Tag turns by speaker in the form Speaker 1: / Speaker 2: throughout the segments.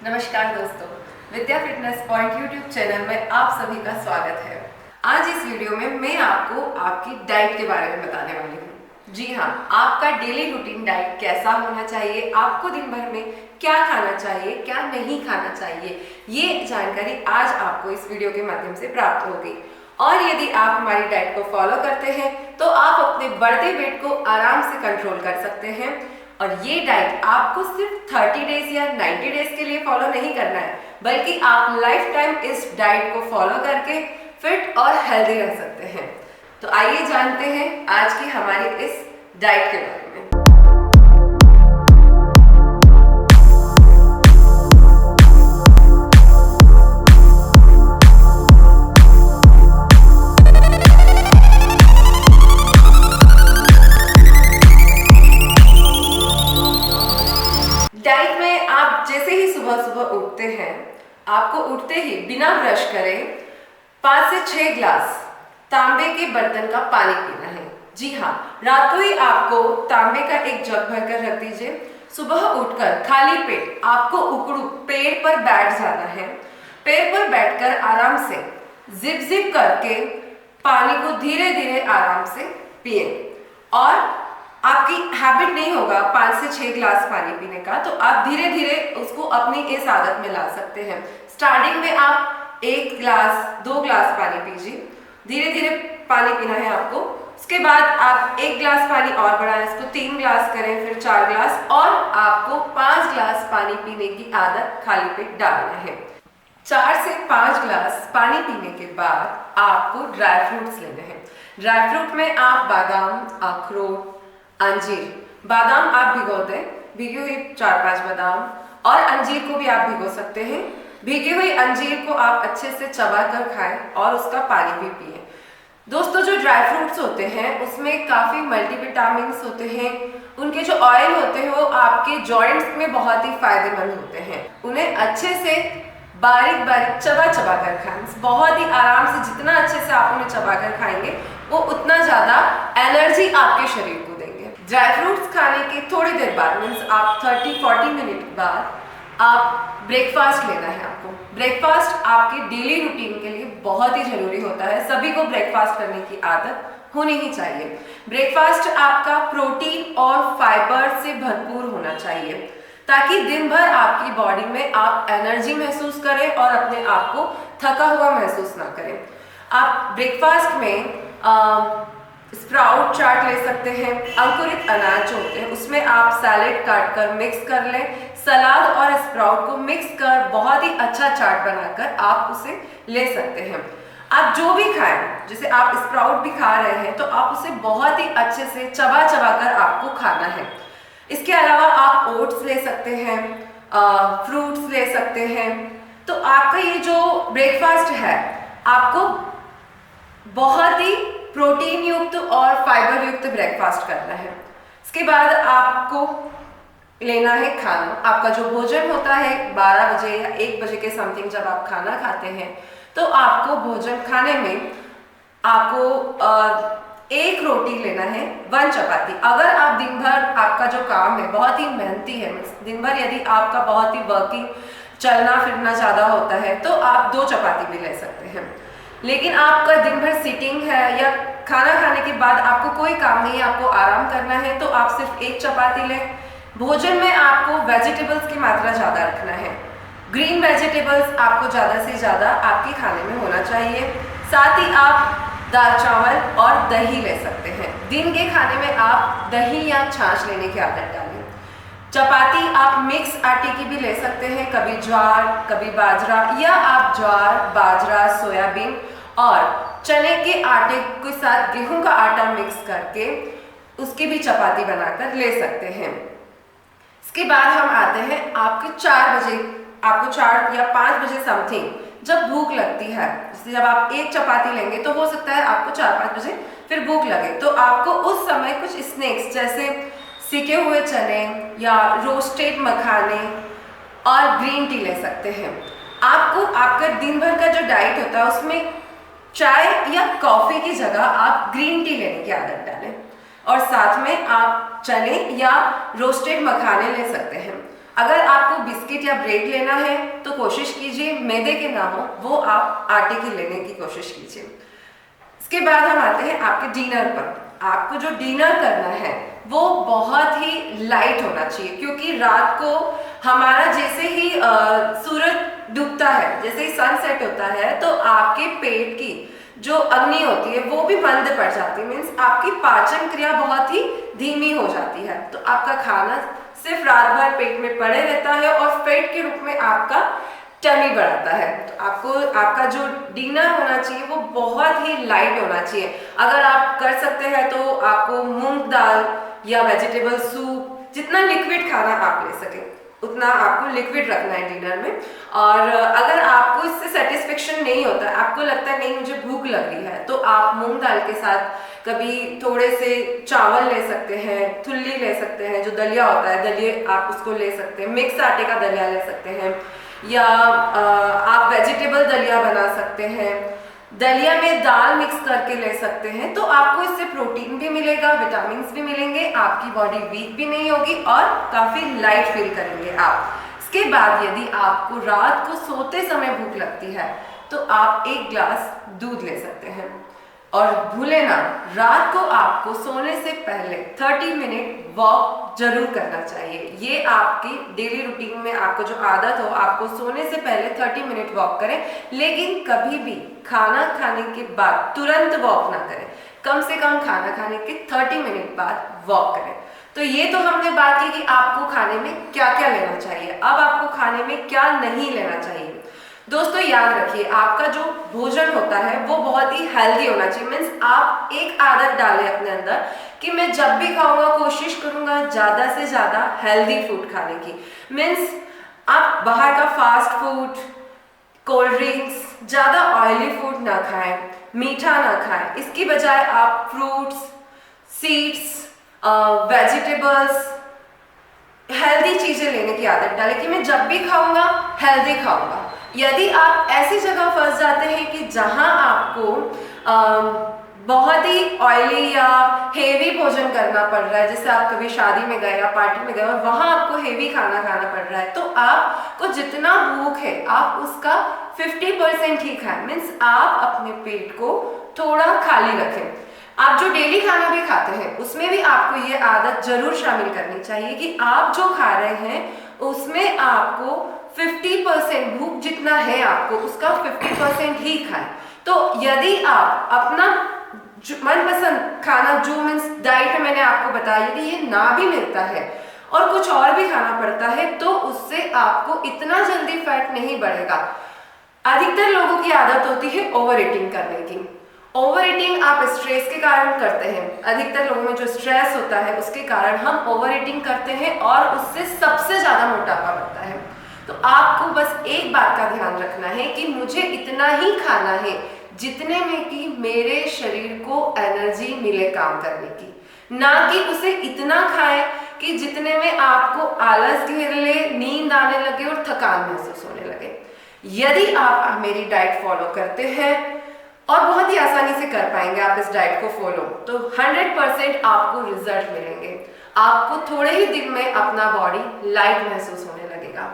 Speaker 1: नमस्कार दोस्तों, विद्या fitness point YouTube channel में आप सभी का स्वागत है। आज इस वीडियो में मैं आपको आपकी डाइट के बारे में बताने वाली हूँ। जी हाँ, आपका डेली रूटीन डाइट कैसा होना चाहिए, आपको दिन भर में क्या खाना चाहिए, क्या नहीं खाना चाहिए, ये जानकारी आज आपको इस वीडियो के माध्यम से प्राप्त होगी। और यदि आप हमारी डाइट को फॉलो करते हैं तो आप अपने बढ़ते वेट को आराम से कंट्रोल कर सकते हैं। और ये डाइट आपको सिर्फ 30 डेज या 90 डेज के लिए फॉलो नहीं करना है, बल्कि आप लाइफ टाइम इस डाइट को फॉलो करके फिट और हेल्दी रह सकते हैं। तो आइए जानते हैं आज की हमारी इस डाइट के बारे में। डाइट में आप जैसे ही सुबह सुबह उठते हैं, आपको उठते ही बिना ब्रश करे 5 से 6 ग्लास तांबे के बर्तन का पानी पीना है। जी हाँ, रात को ही आपको तांबे का एक जग भरकर रख दीजिए। सुबह उठकर खाली पेट आपको उकड़ू पेड़ पर बैठ जाना है। पेड़ पर बैठकर आराम से जिप जिप करके पानी को धीरे धीरे आराम से पिए। और आपकी हैबिट नहीं होगा 5 से 6 ग्लास पानी पीने का, तो आप धीरे धीरे उसको अपनी इस आदत में ला सकते हैं। स्टार्टिंग में आप 1 ग्लास 2 ग्लास पानी पीजिए, धीरे धीरे पानी पीना है आपको। उसके बाद आप 1 ग्लास पानी और बढ़ाएं, इसको 3 ग्लास करें, फिर 4 ग्लास, और आपको 5 ग्लास पानी पीने की आदत खाली पेट डालना है। 4 से 5 ग्लास पानी पीने के बाद आपको ड्राई फ्रूट्स लेने हैं। ड्राई फ्रूट में आप बादाम, अखरोट, अंजीर, बादाम आप भिगो दें, भिगी हुई 4-5 बादाम, और अंजीर को भी आप भिगो सकते हैं। भीगी हुई अंजीर को आप अच्छे से चबा कर खाएं और उसका पानी भी पिए। दोस्तों, जो ड्राई फ्रूट्स होते हैं उसमें काफ़ी मल्टीविटामिन्स होते हैं। उनके जो ऑयल होते हैं वो आपके जॉइंट्स में बहुत ही फायदेमंद होते हैं। उन्हें अच्छे से बारीक बारीक चबा चबा कर खाएं, बहुत ही आराम से। जितना अच्छे से आप उन्हें चबा कर खाएंगे वो उतना ज़्यादा एनर्जी आपके शरीर को देंगे। ड्राई फ्रूट्स खाने के थोड़ी देर बाद, मीन्स आप 30-40 मिनट बाद आप ब्रेकफास्ट लेना है आपको। ब्रेकफास्ट आपके डेली रूटीन के लिए बहुत ही जरूरी होता है। सभी को ब्रेकफास्ट करने की आदत होनी ही चाहिए। ब्रेकफास्ट आपका प्रोटीन और फाइबर से भरपूर होना चाहिए, ताकि दिन भर आपकी बॉडी में आप एनर्जी महसूस करें और अपने आप को थका हुआ महसूस ना करें। आप ब्रेकफास्ट में स्प्राउट चाट ले सकते हैं। अंकुरित अनाज होते हैं उसमें आप सैलेड काट कर मिक्स कर लें। सलाद और स्प्राउट को मिक्स कर बहुत ही अच्छा चाट बनाकर आप उसे ले सकते हैं। आप जो भी खाएं, जैसे आप स्प्राउट भी खा रहे हैं तो आप उसे बहुत ही अच्छे से चबा चबा कर आपको खाना है। इसके अलावा आप ओट्स ले सकते हैं, फ्रूट्स ले सकते हैं। तो आपका ये जो ब्रेकफास्ट है आपको बहुत ही प्रोटीन युक्त और फाइबर युक्त ब्रेकफास्ट करना है। इसके बाद आपको लेना है खाना। आपका जो भोजन होता है 12 बजे या 1 बजे के समथिंग जब आप खाना खाते हैं, तो आपको भोजन खाने में आपको 1 रोटी लेना है, 1 चपाती। अगर आप दिन भर आपका जो काम है बहुत ही मेहनती है, दिन भर यदि आपका बहुत ही वर्किंग चलना फिरना ज़्यादा होता है, तो आप 2 चपाती भी ले सकते हैं। लेकिन आपका दिन भर सिटिंग है या खाना खाने के बाद आपको कोई काम नहीं है, आपको आराम करना है, तो आप सिर्फ 1 चपाती लें। भोजन में आपको वेजिटेबल्स की मात्रा ज़्यादा रखना है। ग्रीन वेजिटेबल्स आपको ज़्यादा से ज़्यादा आपके खाने में होना चाहिए। साथ ही आप दाल चावल और दही ले सकते हैं। दिन के खाने में आप दही या छाछ लेने की आदत डालें। चपाती आप मिक्स आटे की भी ले सकते हैं, कभी ज्वार कभी बाजरा, या आप ज्वार, बाजरा, सोयाबीन और चने के आटे के साथ गेहूं का आटा मिक्स करके उसकी भी चपाती बनाकर ले सकते हैं। इसके बाद हम आते हैं आपके 4 बजे, आपको 4 या 5 बजे समथिंग जब भूख लगती है, जैसे जब आप 1 चपाती लेंगे तो हो सकता है आपको 4-5 बजे फिर भूख लगे, तो आपको उस समय कुछ स्नैक्स जैसे सिके हुए चने या रोस्टेड मखाने और ग्रीन टी ले सकते हैं। आपको आपका दिन भर का जो डाइट होता है उसमें चाय या कॉफ़ी की जगह आप ग्रीन टी लेने की आदत डालें, और साथ में आप चने या रोस्टेड मखाने ले सकते हैं। अगर आपको बिस्किट या ब्रेड लेना है तो कोशिश कीजिए मैदे के ना हो, वो आप आटे के लेने की कोशिश कीजिए। इसके बाद हम आते हैं आपके डिनर पर। आपको जो डिनर करना है वो बहुत ही लाइट होना चाहिए, क्योंकि रात को हमारा जैसे ही सूरज डूबता है, जैसे ही सनसेट होता है, तो आपके पेट की जो अग्नि होती है वो भी मंद पड़ जाती है। मीन्स आपकी पाचन क्रिया बहुत ही धीमी हो जाती है, तो आपका खाना सिर्फ रात भर पेट में पड़े रहता है और फैट के रूप में आपका टमी बढ़ाता है। तो आपको आपका जो डिनर होना चाहिए वो बहुत ही लाइट होना चाहिए। अगर आप कर सकते हैं तो आपको मूंग दाल या वेजिटेबल सूप, जितना लिक्विड खाना आप ले सकें उतना आपको लिक्विड रखना है डिनर में। और अगर आपको इससे सेटिस्फेक्शन नहीं होता है, आपको लगता है नहीं मुझे भूख लग रही है, तो आप मूंग दाल के साथ कभी थोड़े से चावल ले सकते हैं, थुल्ली ले सकते हैं, जो दलिया होता है दलिया आप उसको ले सकते हैं, मिक्स आटे का दलिया ले सकते हैं, या आप वेजिटेबल दलिया बना सकते हैं। दलिया में दाल मिक्स करके ले सकते हैं, तो आपको इससे प्रोटीन भी मिलेगा, विटामिन भी मिलेंगे, आपकी बॉडी वीक भी नहीं होगी और काफ़ी लाइट फील करेंगे आप। इसके बाद यदि आपको रात को सोते समय भूख लगती है तो आप 1 ग्लास दूध ले सकते हैं। और भूले ना, रात को आपको सोने से पहले 30 मिनट वॉक जरूर करना चाहिए। ये आपकी डेली रूटीन में आपको जो आदत हो, आपको सोने से पहले 30 मिनट वॉक करें, लेकिन कभी भी खाना खाने के बाद तुरंत वॉक ना करें। कम से कम खाना खाने के 30 मिनट बाद वॉक करें। तो ये तो हमने बात की कि आपको खाने में क्या क्या लेना चाहिए। अब आपको खाने में क्या नहीं लेना चाहिए। दोस्तों याद रखिए, आपका जो भोजन होता है वो बहुत ही हेल्दी होना चाहिए। मीन्स आप एक आदत डालें अपने अंदर कि मैं जब भी खाऊंगा कोशिश करूंगा ज़्यादा से ज़्यादा हेल्दी फूड खाने की। मीन्स आप बाहर का फास्ट फूड, कोल्ड ड्रिंक्स, ज़्यादा ऑयली फूड ना खाएं, मीठा ना खाएं। इसकी बजाय आप फ्रूट्स, सीड्स, वेजिटेबल्स, हेल्दी चीज़ें लेने की आदत डालें कि मैं जब भी खाऊंगा हेल्दी खाऊंगा। यदि आप ऐसी जगह फंस जाते हैं कि जहां आपको बहुत ही ऑयली या हेवी भोजन करना पड़ रहा है, जैसे आप कभी शादी में गए या पार्टी में गए और वहां आपको हेवी खाना खाना पड़ रहा है, तो आपको जितना भूख है आप उसका 50% ही खाएं। मीन्स आप अपने पेट को थोड़ा खाली रखें। आप जो डेली खाना भी खाते हैं उसमें भी आपको ये आदत जरूर शामिल करनी चाहिए कि आप जो खा रहे हैं उसमें आपको 50% भूख जितना है आपको उसका 50% ही खाएं। तो यदि आप अपना मनपसंद खाना जो मीन्स डाइट में मैंने आपको बताया, यदि ये ना भी मिलता है और कुछ और भी खाना पड़ता है, तो उससे आपको इतना जल्दी फैट नहीं बढ़ेगा। अधिकतर लोगों की आदत होती है ओवर ईटिंग करने की। ओवर ईटिंग आप स्ट्रेस के कारण करते हैं। अधिकतर लोगों में जो स्ट्रेस होता है उसके कारण हम ओवर ईटिंग करते हैं और उससे सबसे ज्यादा मोटापा बढ़ता है। तो आपको बस एक बात का ध्यान रखना है कि मुझे इतना ही खाना है जितने में कि मेरे शरीर को एनर्जी मिले काम करने की, ना कि उसे इतना खाएं कि जितने में आपको आलस घेर ले, नींद आने लगे और थकान महसूस होने लगे। यदि आप मेरी डाइट फॉलो करते हैं और बहुत ही आसानी से कर पाएंगे आप इस डाइट को फॉलो, तो 100% आपको रिजल्ट मिलेंगे। आपको थोड़े ही दिन में अपना बॉडी लाइट महसूस होने लगेगा।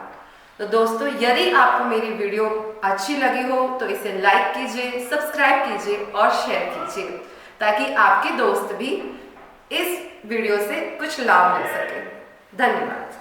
Speaker 1: तो दोस्तों यदि आपको मेरी वीडियो अच्छी लगी हो तो इसे लाइक कीजिए, सब्सक्राइब कीजिए और शेयर कीजिए, ताकि आपके दोस्त भी इस वीडियो से कुछ लाभ ले सके। धन्यवाद।